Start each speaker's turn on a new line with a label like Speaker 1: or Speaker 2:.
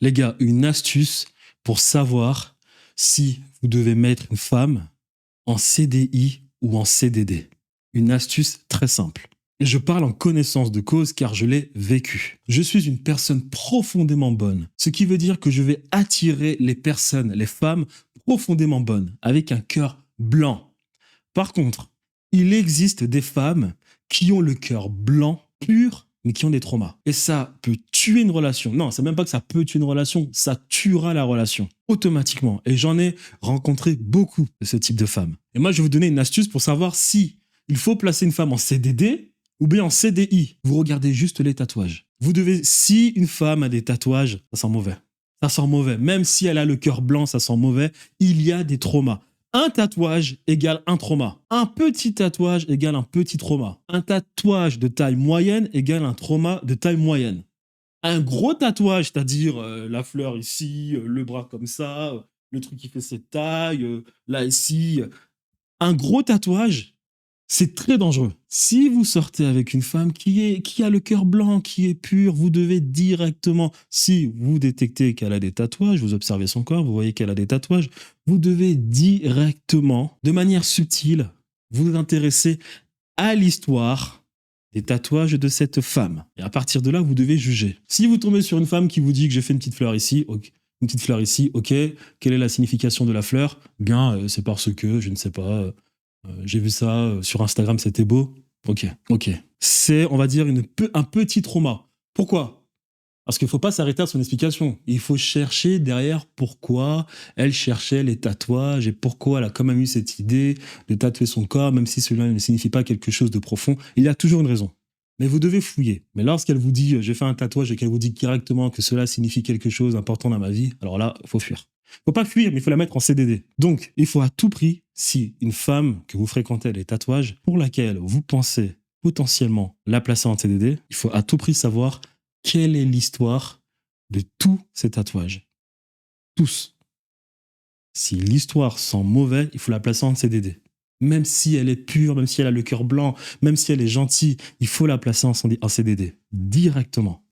Speaker 1: Les gars, une astuce pour savoir si vous devez mettre une femme en CDI ou en CDD. Une astuce très simple. Et je parle en connaissance de cause car je l'ai vécu. Je suis une personne profondément bonne, ce qui veut dire que je vais attirer les personnes, les femmes profondément bonnes, avec un cœur blanc. Par contre, il existe des femmes qui ont le cœur blanc, pur, mais qui ont des traumas. Et ça peut tuer une relation. Non, c'est même pas que ça peut tuer une relation, ça tuera la relation automatiquement. Et j'en ai rencontré beaucoup de ce type de femmes. Et moi, je vais vous donner une astuce pour savoir si il faut placer une femme en CDD ou bien en CDI. Vous regardez juste les tatouages. Vous devez, si une femme a des tatouages, ça sent mauvais. Ça sent mauvais. Même si elle a le cœur blanc, ça sent mauvais. Il y a des traumas. Un tatouage égale un trauma. Un petit tatouage égale un petit trauma. Un tatouage de taille moyenne égale un trauma de taille moyenne. Un gros tatouage, c'est-à-dire la fleur ici, le bras comme ça, le truc qui fait cette taille, là ici. Un gros tatouage, c'est très dangereux. Si vous sortez avec une femme qui a le cœur blanc, qui est pure, vous devez directement, si vous détectez qu'elle a des tatouages, vous observez son corps, vous voyez qu'elle a des tatouages, vous devez directement, de manière subtile, vous intéresser à l'histoire des tatouages de cette femme. Et à partir de là, vous devez juger. Si vous tombez sur une femme qui vous dit que j'ai fait une petite fleur ici, ok, une petite fleur ici, ok, quelle est la signification de la fleur? Bien, c'est parce que, je ne sais pas, j'ai vu ça sur Instagram, c'était beau. Ok. C'est, on va dire, un petit trauma. Pourquoi? Parce qu'il ne faut pas s'arrêter à son explication. Il faut chercher derrière pourquoi elle cherchait les tatouages et pourquoi elle a quand même eu cette idée de tatouer son corps, même si cela ne signifie pas quelque chose de profond. Il y a toujours une raison. Mais vous devez fouiller. Mais lorsqu'elle vous dit j'ai fait un tatouage et qu'elle vous dit directement que cela signifie quelque chose d'important dans ma vie, alors là, il faut fuir. Il ne faut pas fuir, mais il faut la mettre en CDD. Donc, il faut à tout prix, si une femme que vous fréquentez a des tatouages pour laquelle vous pensez potentiellement la placer en CDD, il faut à tout prix savoir quelle est l'histoire de tous ces tatouages. Tous. Si l'histoire sent mauvais, il faut la placer en CDD. Même si elle est pure, même si elle a le cœur blanc, même si elle est gentille, il faut la placer en CDD directement.